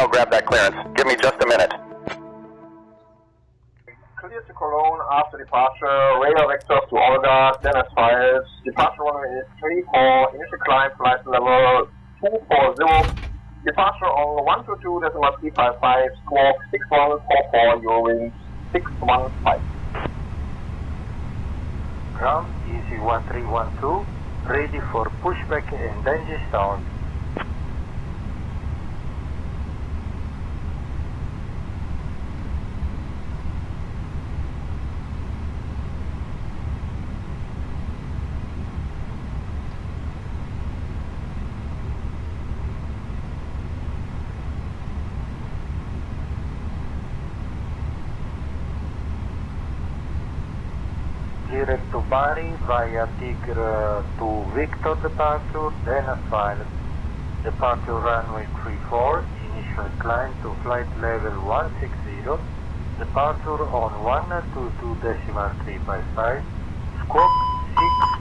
I'll grab that clearance. Give me just a minute. Clear to Cologne after departure. Radar vectors to Olga. Dennis fires. Departure runway is 34. Initial climb flight level 240. Departure on 122.355. Squawk 6144. Eurowing 615. Ground easy 1312. Ready for pushback and Dangerstown. Direct to Bari via Tigre to Victor departure, then a pilot. Departure runway 34, initial climb to flight level 160, departure on 122.355, squawk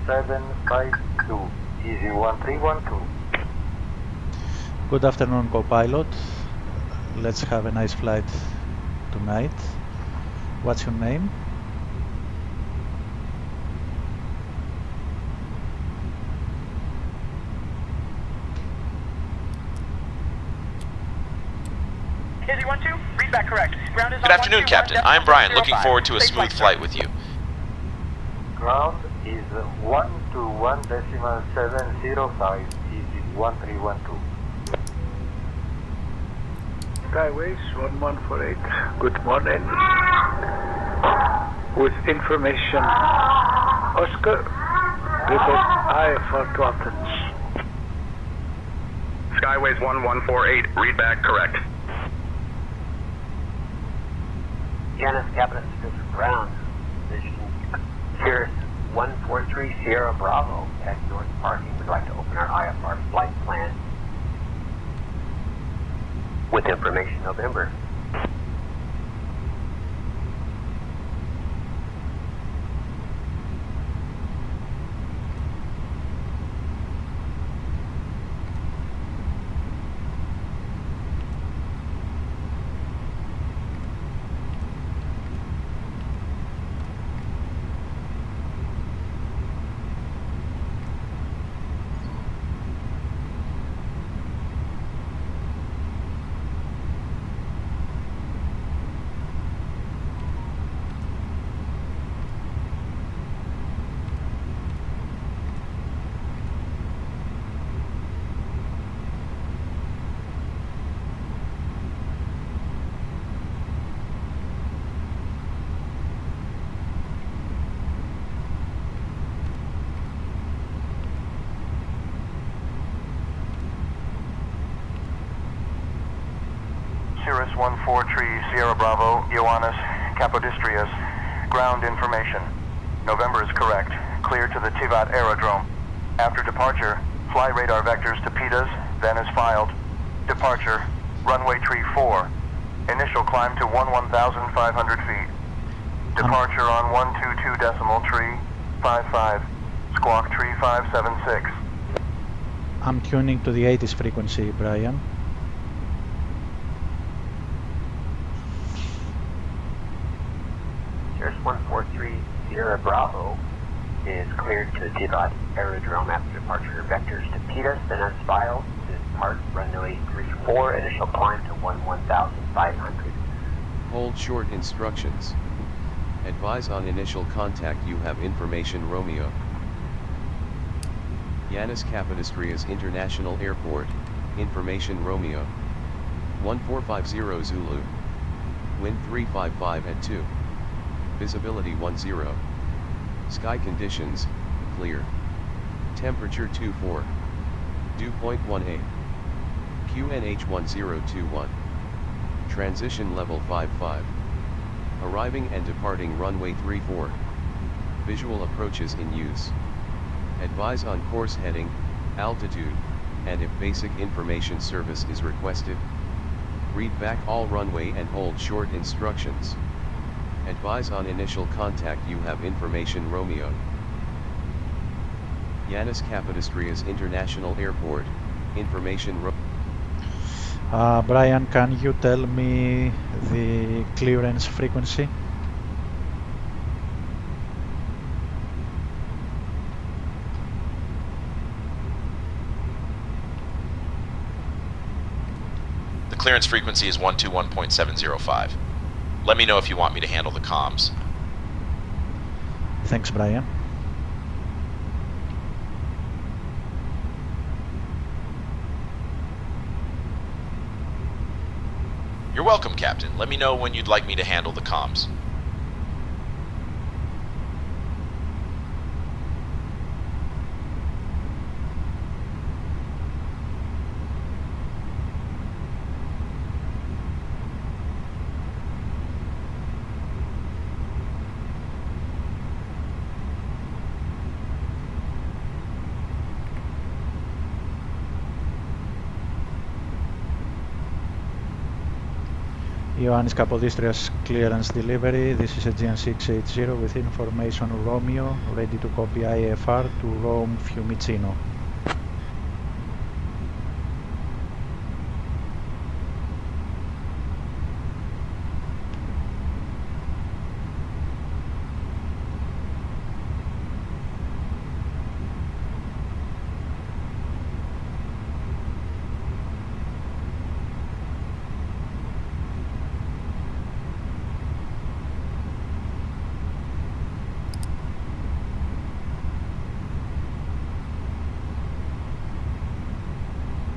6752, easy 1312. Good afternoon, co-pilot. Let's have a nice flight tonight. What's your name? Good afternoon, Captain. I'm Brian, looking forward to a smooth flight with you. Ground is 121.705, easy 1312. Skyways 1148, good morning. With information, Oscar, report I for to Athens. Skyways 1148, read back correct. Ioannis Kapodistrias ground. Position Cirrus 143 Sierra Bravo at North Parking. We'd like to open our IFR flight plan with information November. Cirrus 143 Sierra Bravo, Ioannis Kapodistrias, ground information. November is correct. Clear to the Tivat Aerodrome. After departure, fly radar vectors to Pitas, then is filed. Departure, runway tree 4. Initial climb to 11,500 feet. Departure on 122.355. Squawk tree 576. I'm tuning to the 80s frequency, Brian. Cirrus 143 Sierra Bravo is cleared to the Tivat Aerodrome after departure. Vectors to Pitas, then as filed. Depart runway 34, initial climb to 11,500. Hold short instructions. Advise on initial contact you have information Romeo. Ioannis Kapodistrias International Airport, information Romeo. 1450 Zulu. Wind 355 at 2. Visibility 10. Sky conditions, clear. Temperature 24. Dew point 18. QNH 1021. Transition level 55. Arriving and departing runway 34. Visual approaches in use. Advise on course heading, altitude, and if basic information service is requested. Read back all runway and hold short instructions. Advise on initial contact you have information Romeo. Ioannis Kapodistrias International Airport, information Brian, can you tell me the clearance frequency? The clearance frequency is 121.705. Let me know if you want me to handle the comms. Thanks, Brian. You're welcome, Captain. Let me know when you'd like me to handle the comms. Ioannis Kapodistrias clearance delivery. This is Aegean 680 with information Romeo, ready to copy IFR to Rome Fiumicino.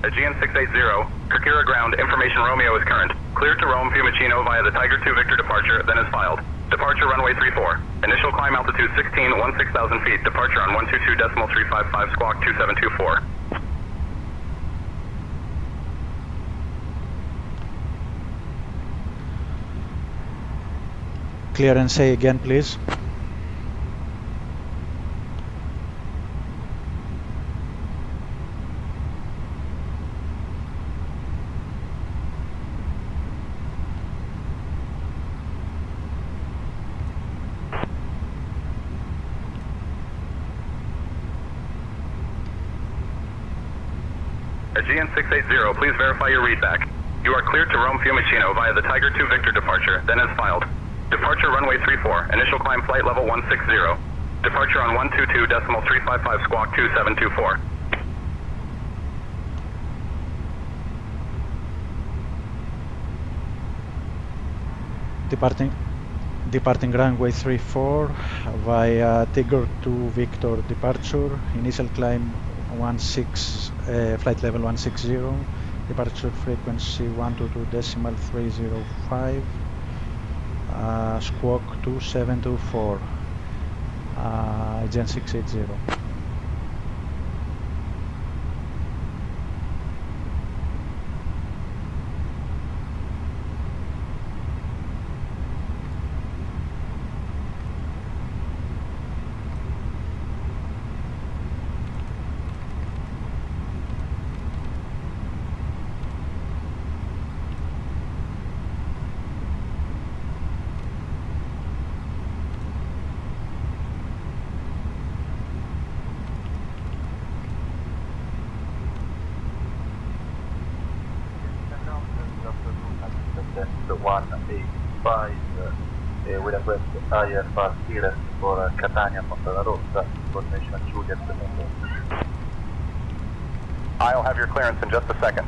Aegean 680, Kerkira ground, information Romeo is current. Cleared to Rome Fiumicino via the Tiger 2 Victor departure, then is filed. Departure runway 34. Initial climb altitude 16,000 feet. Departure on 122.355 squawk 2724. Clearance, say again, please. Aegean 680, please verify your readback. You are cleared to Rome Fiumicino via the Tiger 2 Victor departure, then is filed. Departure runway 34, initial climb flight level 160. Departure on 122.355 squawk 2724. Departing runway 34 via Tiger 2 Victor departure, initial climb flight level 160, departure frequency 122.305, squawk 2724, Aegean 680. With a request IFR clearance for Catania, Fontana Rossa, information Juliet. I'll have your clearance in just a second.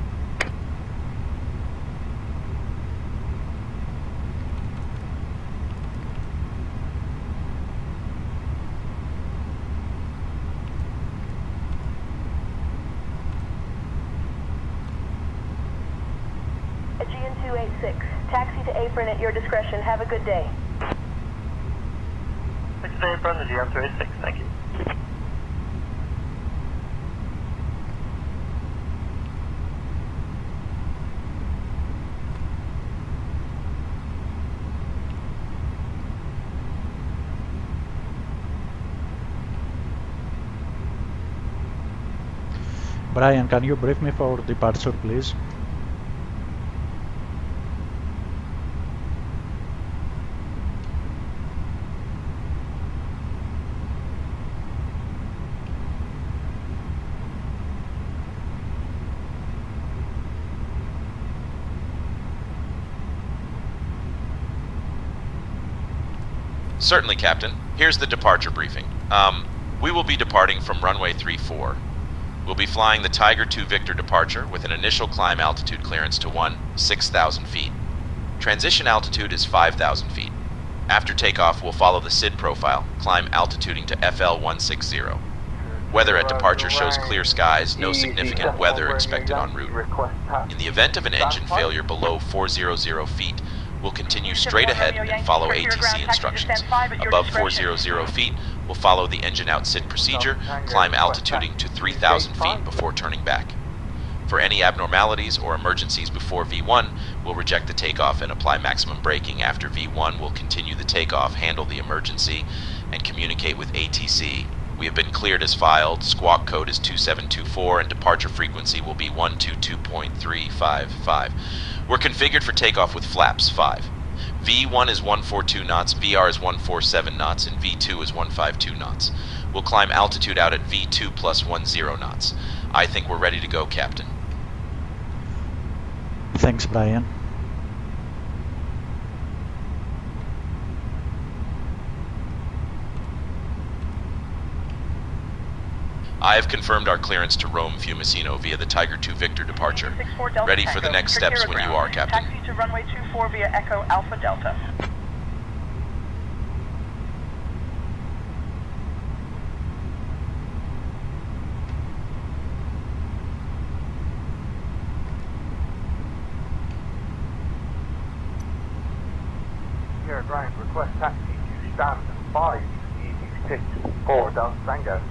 Aegean 286, taxi to Apron at your discretion. Have a good day. 6 Apron, Aegean 286, thank you. Brian, can you brief me for departure, please? Certainly, Captain. Here's the departure briefing. We will be departing from runway 34. We'll be flying the Tiger 2 Victor departure with an initial climb altitude clearance to 6,000 feet. Transition altitude is 5,000 feet. After takeoff, we'll follow the SID profile, climb altituding to FL160. Weather at departure shows clear skies, no significant weather expected en route. In the event of an engine failure below 400 feet, we'll continue straight ahead and follow ATC instructions. Above 400 feet, we'll follow the engine out SID procedure, climb altituding to 3,000 feet before turning back. For any abnormalities or emergencies before V1, we'll reject the takeoff and apply maximum braking. After V1, we'll continue the takeoff, handle the emergency, and communicate with ATC. We have been cleared as filed, squawk code is 2724, and departure frequency will be 122.355. We're configured for takeoff with flaps 5. V1 is 142 knots, VR is 147 knots, and V2 is 152 knots. We'll climb altitude out at V2 plus 10 knots. I think we're ready to go, Captain. Thanks, Brian. I have confirmed our clearance to Rome Fiumicino via the Tiger 2 Victor departure. Ready for the next steps when you are, Captain. Taxi to runway 24 via Echo Alpha Delta. Here, Brian, request taxi to stand 5 EV64 Delta Tango.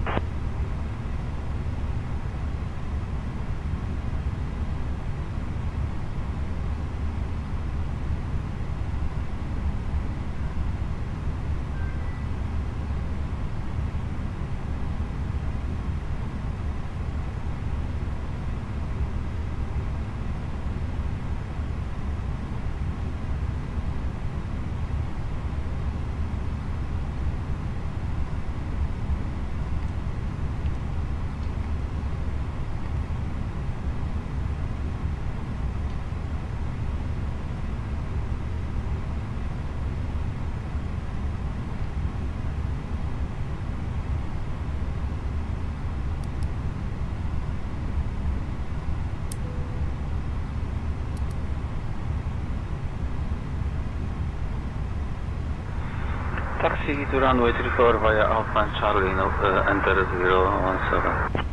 Taxi to runway 34 via Alpha and Charlie, enter 017.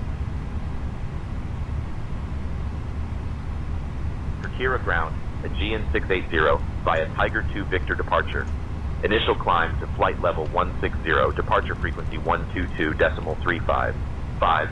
Kerkira ground, Aegean 680 via Tiger 2 Victor departure. Initial climb to flight level 160, departure frequency 122.355.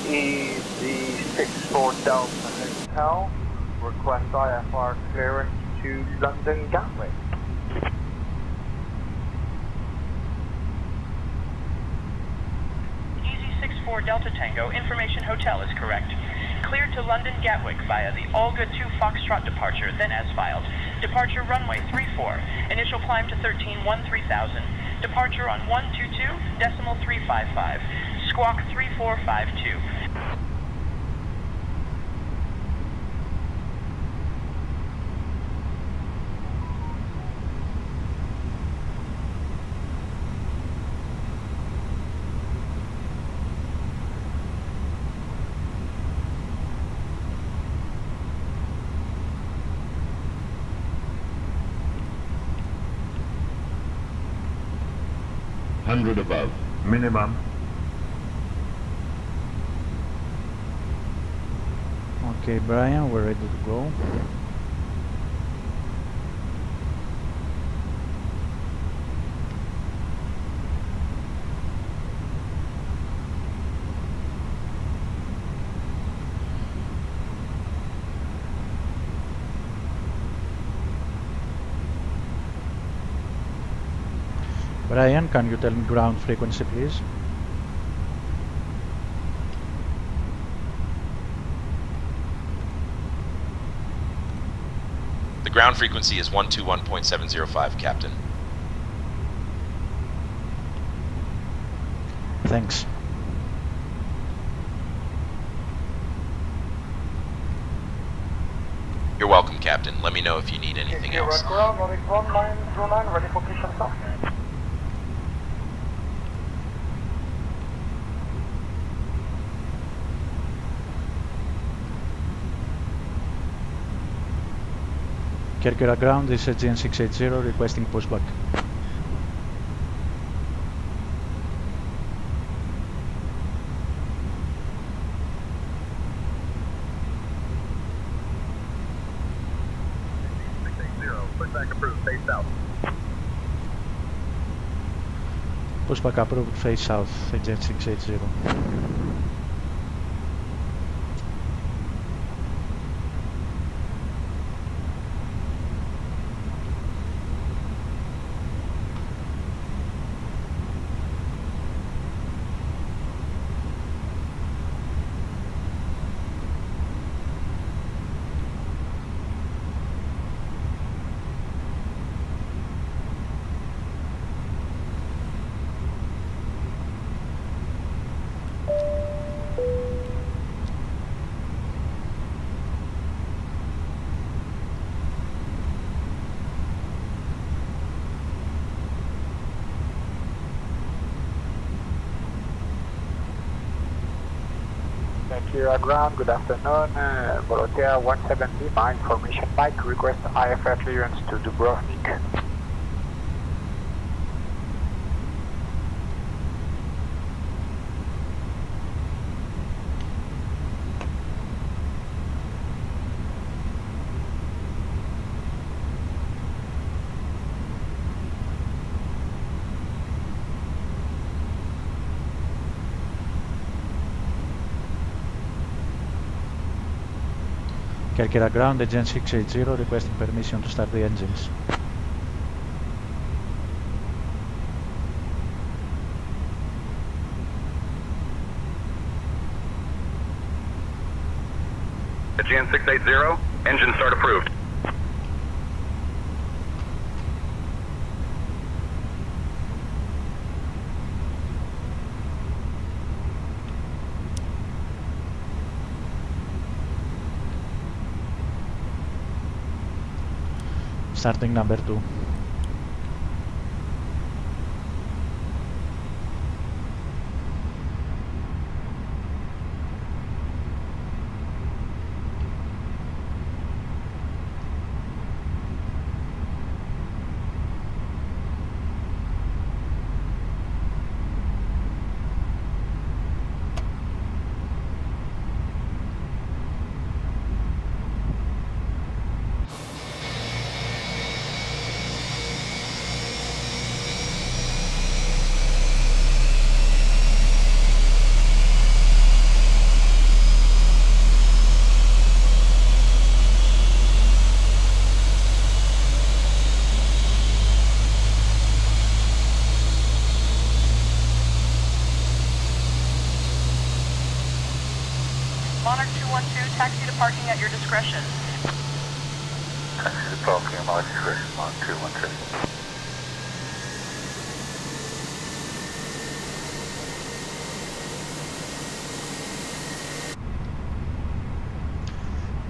EV64 Delta Hotel, request IFR clearance to London Gatwick. EZ64 Delta Tango, Information Hotel is correct. Cleared to London Gatwick via the Olga 2 Foxtrot departure, then as filed. Departure runway 34, initial climb to 13,000. Departure on 122.355, squawk 3452. 100 above. Minimum. Okay, Brian, we're ready to go. Brian, can you tell me ground frequency, please? The ground frequency is 121.705, Captain. Thanks. You're welcome, Captain. Let me know if you need anything else. Ground, Nordic 1909, ready for mission start. Kerkira ground, this is GN680 requesting pushback. Pushback approved, face south. Pushback approved, face south, GN680. Kerkira ground, good afternoon. Volotea 170, my information Mike, request IFR clearance to Dubrovnik. Kerkira ground, GN680 requesting permission to start the engines. The GN680, engine start approved. Starting number 2. Monarch 212, taxi to parking at your discretion. Taxi to parking at my discretion, Monarch 212.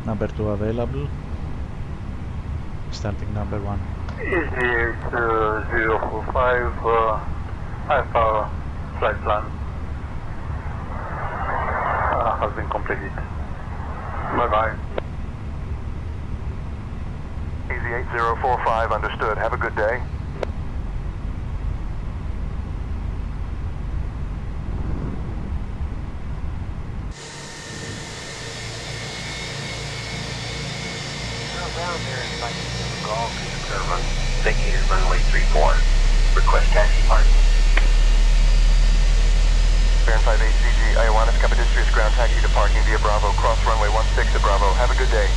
Number 2 available. Starting number 1. Easy 045, Alpha flight plan has been completed. Bye-bye. Easy 8045, understood. Have a good day. Ground there in Sayintentions Golf is clear Vacated runway 34. Request taxi parking. Baron 5 ACG Ioannis Kapodistrias ground taxi to parking via Bravo. Cross runway 16 at Bravo. Have a good day.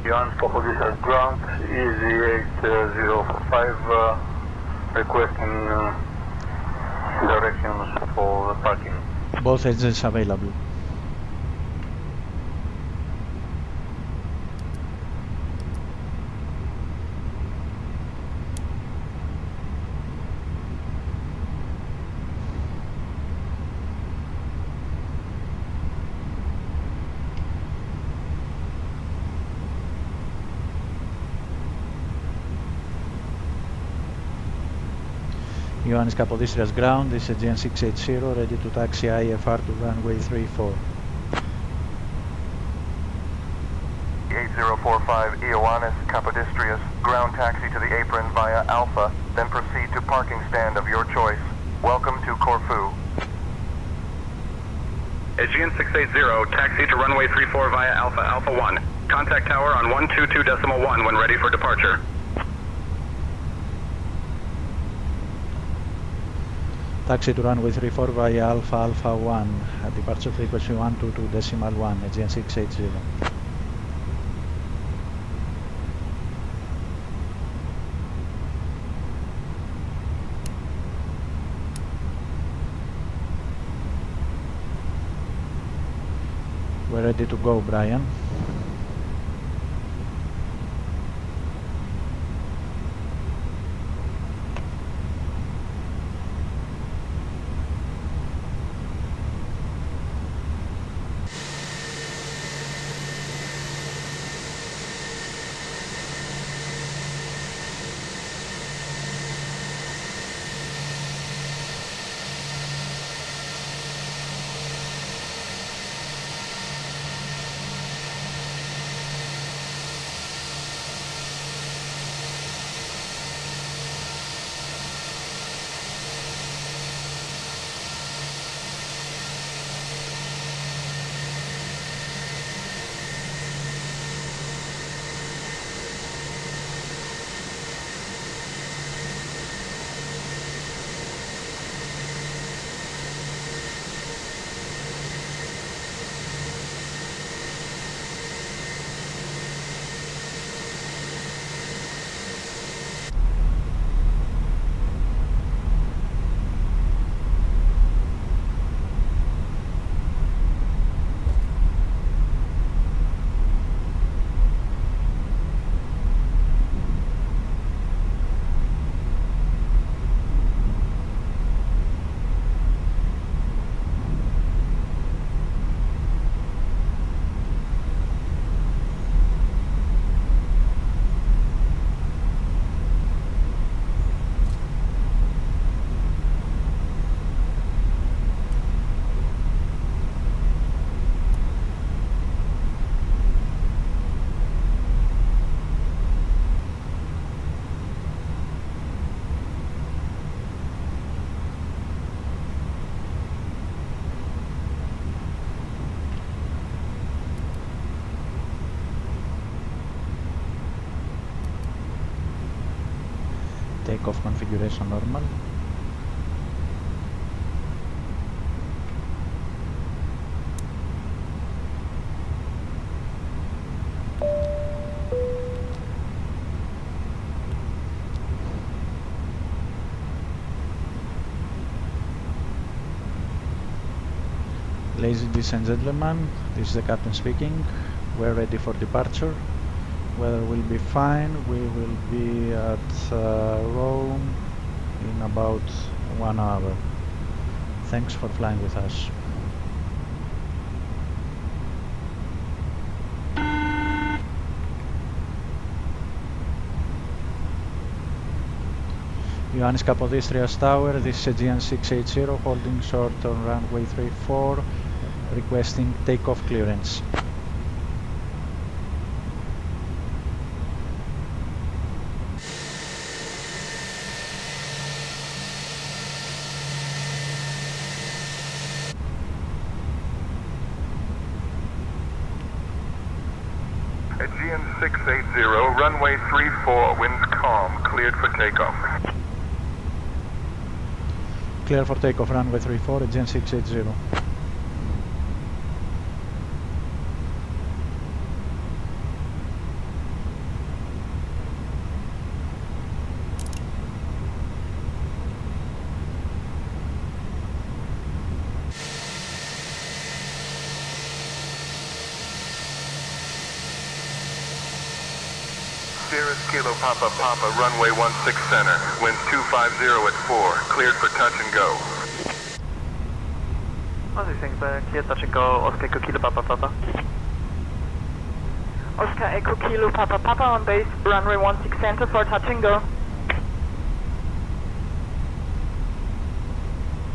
Ioannis Kapodistrias ground, easy 8045, requesting directions for the parking. Both engines available. Ioannis Kapodistrias ground, this is Aegean 680, ready to taxi IFR to runway 34. 8045 Ioannis Kapodistrias, ground taxi to the apron via Alpha, then proceed to parking stand of your choice. Welcome to Corfu. Aegean 680, taxi to runway 34 via Alpha Alpha 1. Contact tower on 122.1 when ready for departure. Taxi to runway 34 via Alpha Alpha 1, departure frequency 122.1, Aegean 680. We're ready to go, Brian. Takeoff configuration normal. Ladies and gentlemen, this is the captain speaking. We're ready for departure. Weather will be fine. We will be at Rome in about 1 hour. Thanks for flying with us. Ioannis Kapodistrias Tower, this is Aegean 680 holding short on runway 34, requesting takeoff clearance. Aegean 680, runway 34, winds calm, cleared for takeoff. Clear for takeoff, runway 34, Aegean 680. Sierra Kilo Papa Papa, runway 16 center, winds 250 at 4, cleared for touch and go. Clear touch and go, Oscar Echo Kilo Papa Papa. Oscar Echo Kilo Papa Papa on base, runway 16 center for touch and go.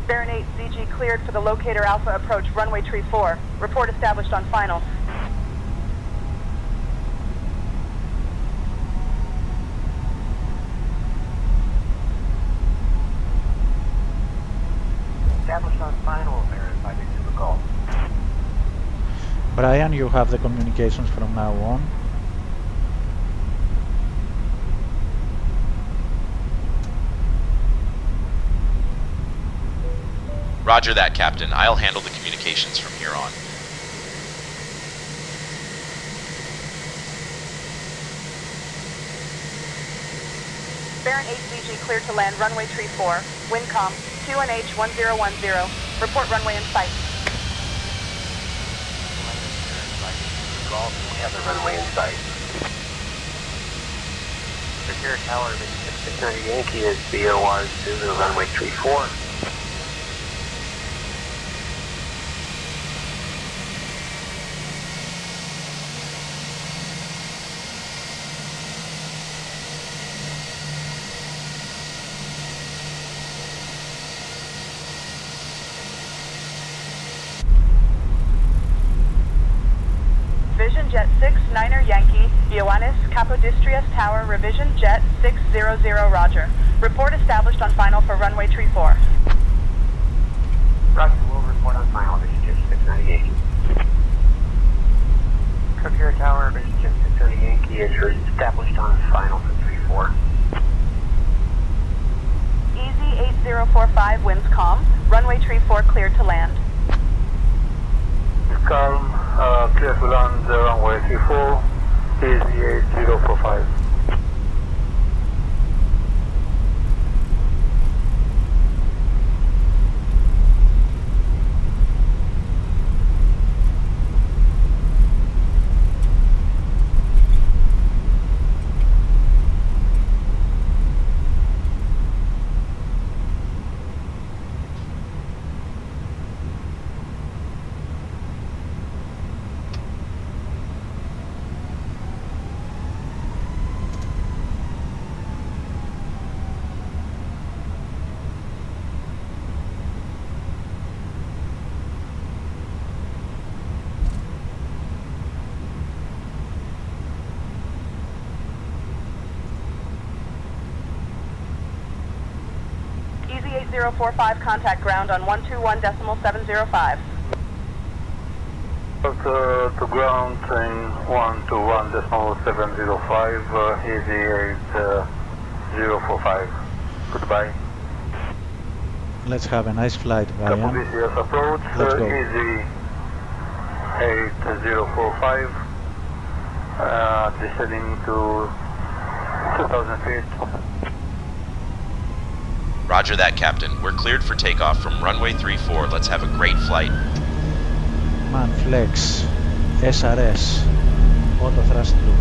Baron 8 ZG cleared for the locator Alpha approach, runway 34. Report established on final. Established on final, verified into the call. Brian, you have the communications from now on. Roger that, Captain. I'll handle the communications from here on. Baron 8 ZG cleared to land, runway 34. Windcom, 2NH 1010. Report runway in sight. We have the runway in sight. Kerkira Tower, 690 Yankee is BOR Zulu, runway 34. Revision Jet 6, 9er Yankee, Ioannis Kapodistrias Tower, Revision Jet 600, Roger. Report established on final for runway 34. Roger, we'll report on final, Vision Jet 690 Yankee. Kerkira Tower, Vision Jet 690 Yankee is established on final for 34. Easy 8045, winds calm, runway 34 cleared to land. Calm, clear to land, runway 34, easy 8045. Easy 8045, contact ground on 121.705. To ground in 121.705, easy 8045. Goodbye. Let's have a nice flight, Brian. Kapodistrias approach, Let's go. easy 8045, descending to 2,000 feet. Roger that, Captain. We're cleared for takeoff from runway 34. Let's have a great flight. Man flex, SRS, auto thrust loop.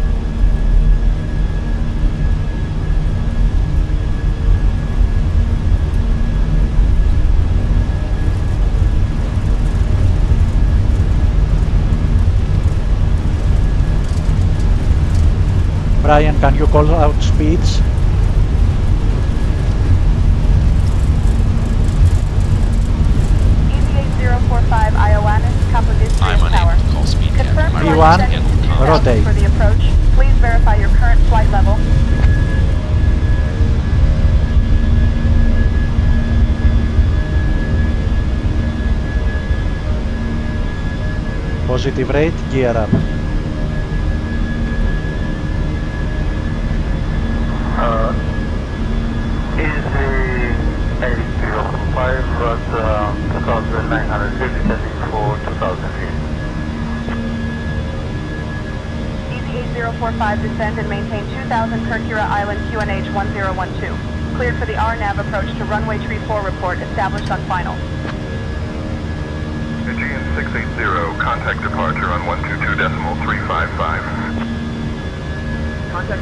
Brian, can you call out speeds? Kapodistrias I'm unable Tower. to call speed cap. Confirm My flight V1, settings to 2000 rotate. for the approach. Please verify your current flight level. Positive rate, gear up. Easy 805 at 2950 heading for 2000 feet. Easy 8045 descend and maintain 2000 Kerkira Island QNH 1012. Cleared for the RNAV approach to runway 34 report established on final. Aegean 680, contact departure on 122.355. Contact.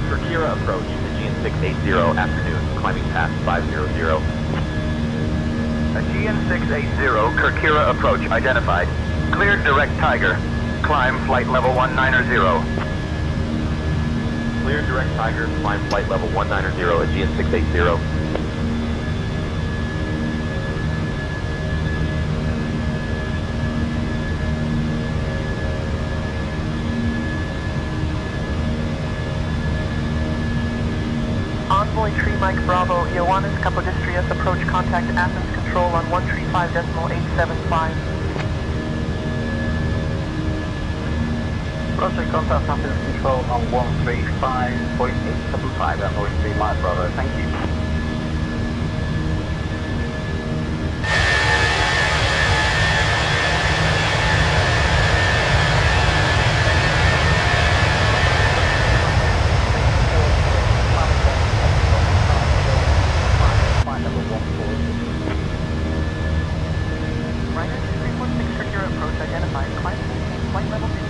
Kerkira approach, Aegean 680, afternoon, climbing past 500. Aegean 680, Kerkira approach identified. Cleared direct Tiger. Climb flight level 190. Cleared direct Tiger, climb flight level 190, Aegean 680. Envoy Tree Mike Bravo, Ioannis Kapodistrias approach contact Athens Control on 135.875. Project contact Athens Control on 135.875 at Envoy 3 Mike Bravo, thank you. Ryder 316 Kerkira approach identified. Climb and maintain flight level 200.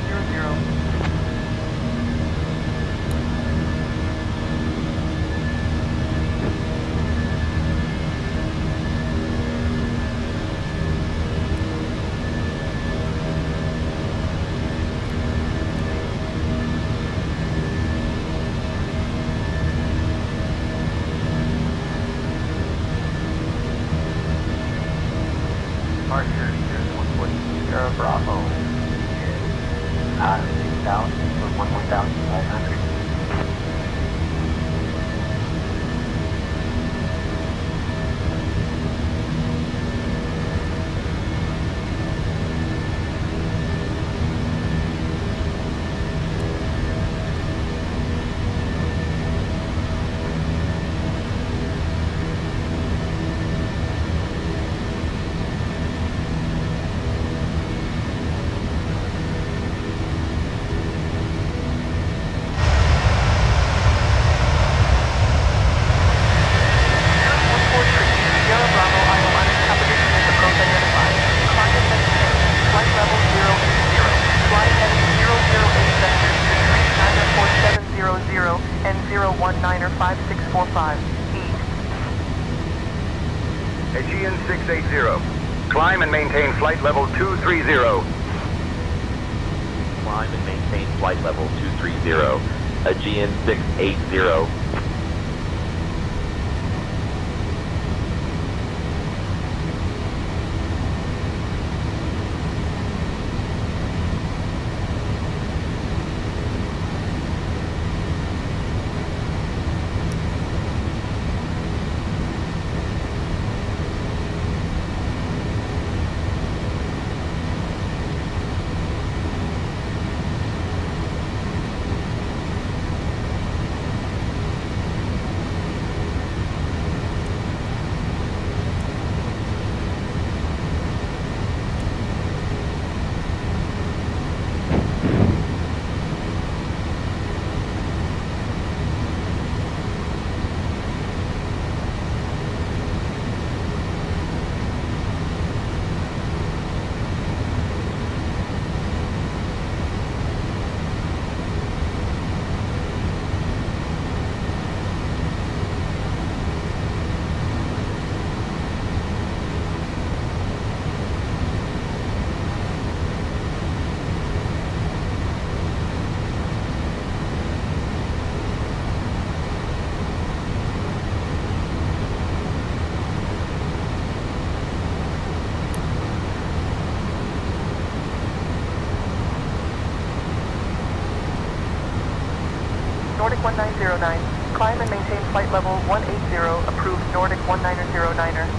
Departure, Sears 140 Sierra Bravo is out of 6,000 for 11,500. Sierra Bravo Ioannis Kapodistrias approach identified. Climb and maintain flight level 080. Fly heading 008 vectors to 394700 and 0195645. East. Aegean 680, climb and maintain flight level 230. Climb and maintain flight level 230, Aegean 680. 1909. Climb and maintain flight level 180, approved Nordic 1909er.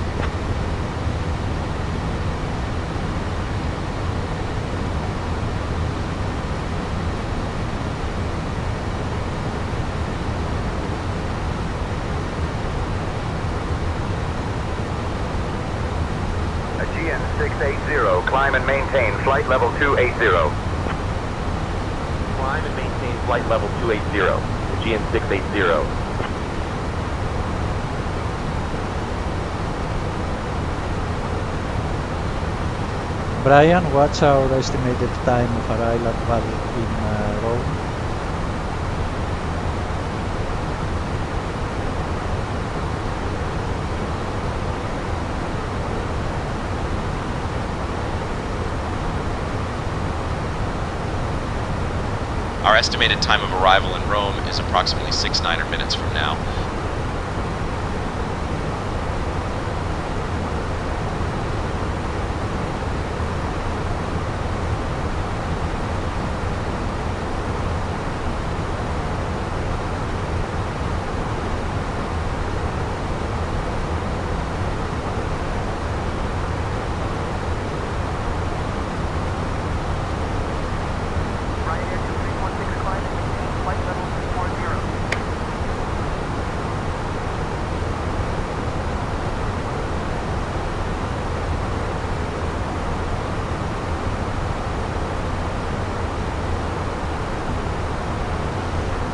GN680, climb and maintain flight level 280. Climb and maintain flight level 280, GN680. Brian, what's our estimated time of arrival in Rome? Our estimated time of arrival in Rome is approximately 6 9 minutes from now.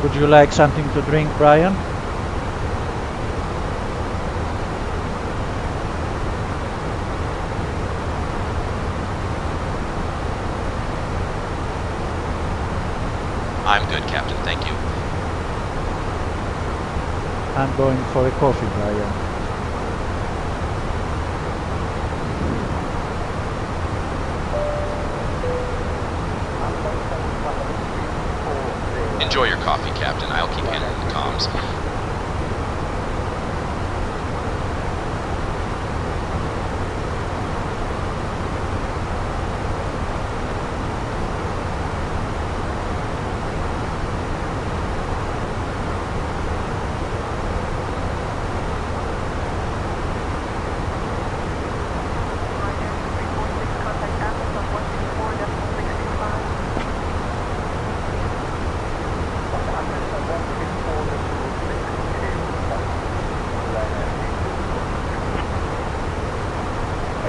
Would you like something to drink, Brian? I'm good, Captain, thank you. I'm going for a coffee, Brian. Enjoy your coffee, Captain. I'll keep handling the comms.